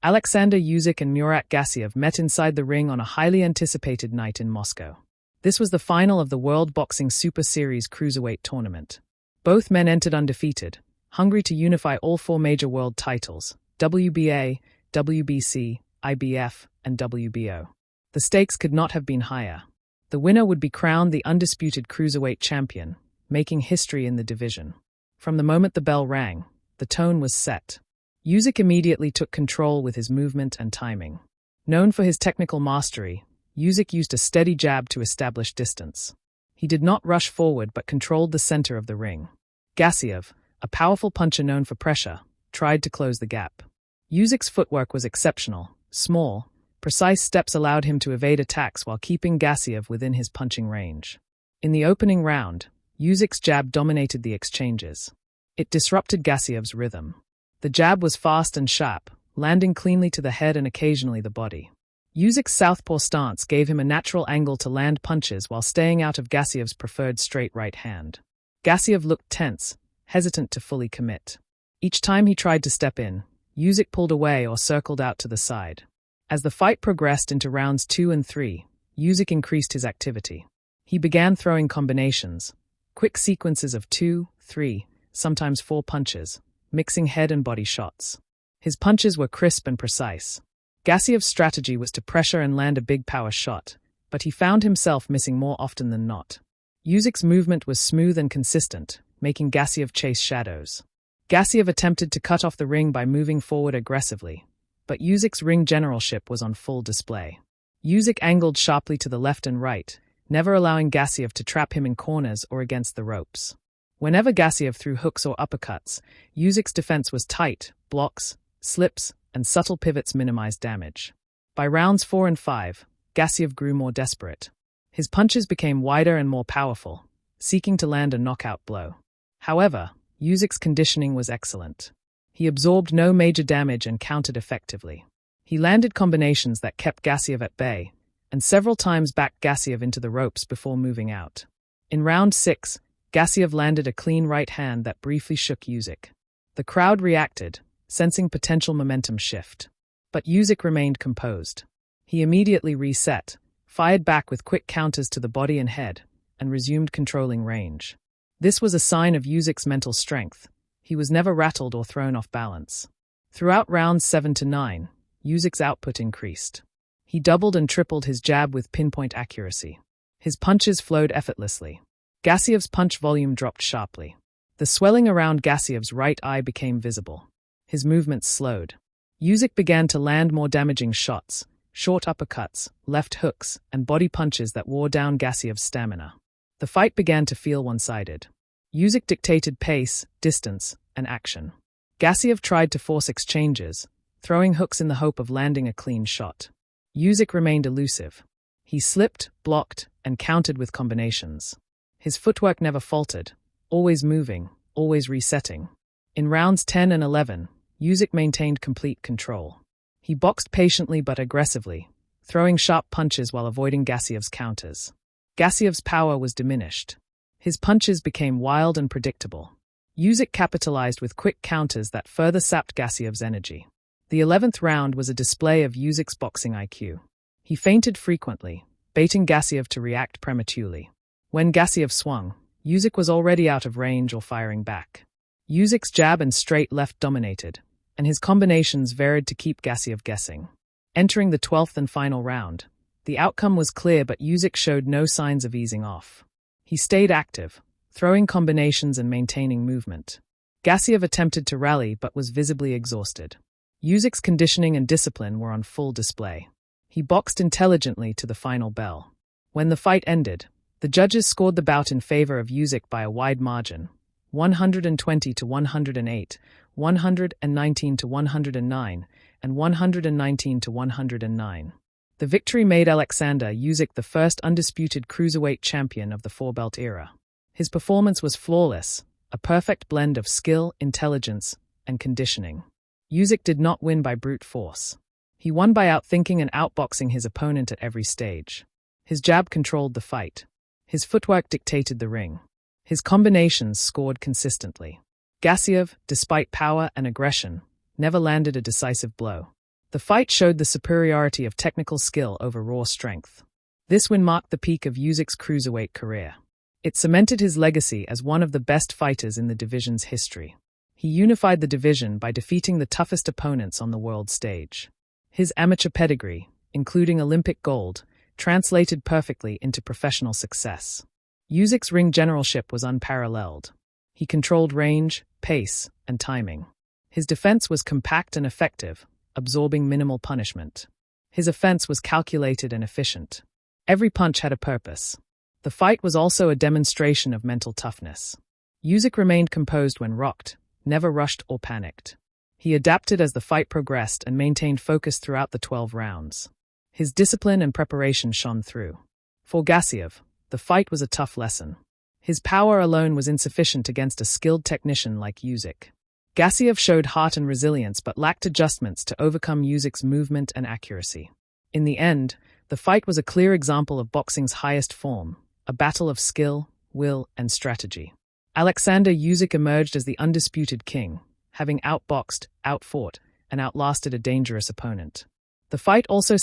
Oleksandr Usyk and Murat Gassiev met inside the ring on a highly anticipated night in Moscow. This was the final of the World Boxing Super Series Cruiserweight tournament. Both men entered undefeated, hungry to unify all four major world titles: WBA, WBC, IBF, and WBO. The stakes could not have been higher. The winner would be crowned the Undisputed Cruiserweight champion, making history in the division. From the moment the bell rang, the tone was set. Usyk immediately took control with his movement and timing. Known for his technical mastery, Usyk used a steady jab to establish distance. He did not rush forward but controlled the center of the ring. Gassiev, a powerful puncher known for pressure, tried to close the gap. Usyk's footwork was exceptional. Small, precise steps allowed him to evade attacks while keeping Gassiev within his punching range. In the opening round, Usyk's jab dominated the exchanges. It disrupted Gassiev's rhythm. The jab was fast and sharp, landing cleanly to the head and occasionally the body. Usyk's southpaw stance gave him a natural angle to land punches while staying out of Gassiev's preferred straight right hand. Gassiev looked tense, hesitant to fully commit. Each time he tried to step in, Usyk pulled away or circled out to the side. As the fight progressed into rounds 2 and 3, Usyk increased his activity. He began throwing combinations, quick sequences of 2, 3, sometimes 4 punches, mixing head and body shots. His punches were crisp and precise. Gassiev's strategy was to pressure and land a big power shot, but he found himself missing more often than not. Usyk's movement was smooth and consistent, making Gassiev chase shadows. Gassiev attempted to cut off the ring by moving forward aggressively, but Usyk's ring generalship was on full display. Usyk angled sharply to the left and right, never allowing Gassiev to trap him in corners or against the ropes. Whenever Gassiev threw hooks or uppercuts, Usyk's defense was tight. Blocks, slips, and subtle pivots minimized damage. By rounds 4 and 5, Gassiev grew more desperate. His punches became wider and more powerful, seeking to land a knockout blow. However, Usyk's conditioning was excellent. He absorbed no major damage and countered effectively. He landed combinations that kept Gassiev at bay, and several times backed Gassiev into the ropes before moving out. In round 6, Gassiev landed a clean right hand that briefly shook Usyk. The crowd reacted, sensing potential momentum shift. But Usyk remained composed. He immediately reset, fired back with quick counters to the body and head, and resumed controlling range. This was a sign of Usyk's mental strength. He was never rattled or thrown off balance. Throughout rounds 7 to 9, Usyk's output increased. He doubled and tripled his jab with pinpoint accuracy. His punches flowed effortlessly. Gassiev's punch volume dropped sharply. The swelling around Gassiev's right eye became visible. His movements slowed. Usyk began to land more damaging shots, short uppercuts, left hooks, and body punches that wore down Gassiev's stamina. The fight began to feel one-sided. Usyk dictated pace, distance, and action. Gassiev tried to force exchanges, throwing hooks in the hope of landing a clean shot. Usyk remained elusive. He slipped, blocked, and countered with combinations. His footwork never faltered, always moving, always resetting. In rounds 10 and 11, Usyk maintained complete control. He boxed patiently but aggressively, throwing sharp punches while avoiding Gassiev's counters. Gassiev's power was diminished. His punches became wild and predictable. Usyk capitalized with quick counters that further sapped Gassiev's energy. The 11th round was a display of Usyk's boxing IQ. He feinted frequently, baiting Gassiev to react prematurely. When Gassiev swung, Usyk was already out of range or firing back. Usyk's jab and straight left dominated, and his combinations varied to keep Gassiev guessing. Entering the 12th and final round, the outcome was clear, but Usyk showed no signs of easing off. He stayed active, throwing combinations and maintaining movement. Gassiev attempted to rally but was visibly exhausted. Usyk's conditioning and discipline were on full display. He boxed intelligently to the final bell. When the fight ended, the judges scored the bout in favor of Usyk by a wide margin: 120 to 108, 119 to 109, and 119 to 109. The victory made Oleksandr Usyk the first undisputed cruiserweight champion of the four-belt era. His performance was flawless, a perfect blend of skill, intelligence, and conditioning. Usyk did not win by brute force. He won by outthinking and outboxing his opponent at every stage. His jab controlled the fight. His footwork dictated the ring. His combinations scored consistently. Gassiev, despite power and aggression, never landed a decisive blow. The fight showed the superiority of technical skill over raw strength. This win marked the peak of Usyk's cruiserweight career. It cemented his legacy as one of the best fighters in the division's history. He unified the division by defeating the toughest opponents on the world stage. His amateur pedigree, including Olympic gold, translated perfectly into professional success. Usyk's ring generalship was unparalleled. He controlled range, pace, and timing. His defense was compact and effective, absorbing minimal punishment. His offense was calculated and efficient. Every punch had a purpose. The fight was also a demonstration of mental toughness. Usyk remained composed when rocked, never rushed or panicked. He adapted as the fight progressed and maintained focus throughout the 12 rounds. His discipline and preparation shone through. For Gassiev, the fight was a tough lesson. His power alone was insufficient against a skilled technician like Usyk. Gassiev showed heart and resilience but lacked adjustments to overcome Usyk's movement and accuracy. In the end, the fight was a clear example of boxing's highest form, a battle of skill, will, and strategy. Oleksandr Usyk emerged as the undisputed king, having outboxed, outfought, and outlasted a dangerous opponent. The fight also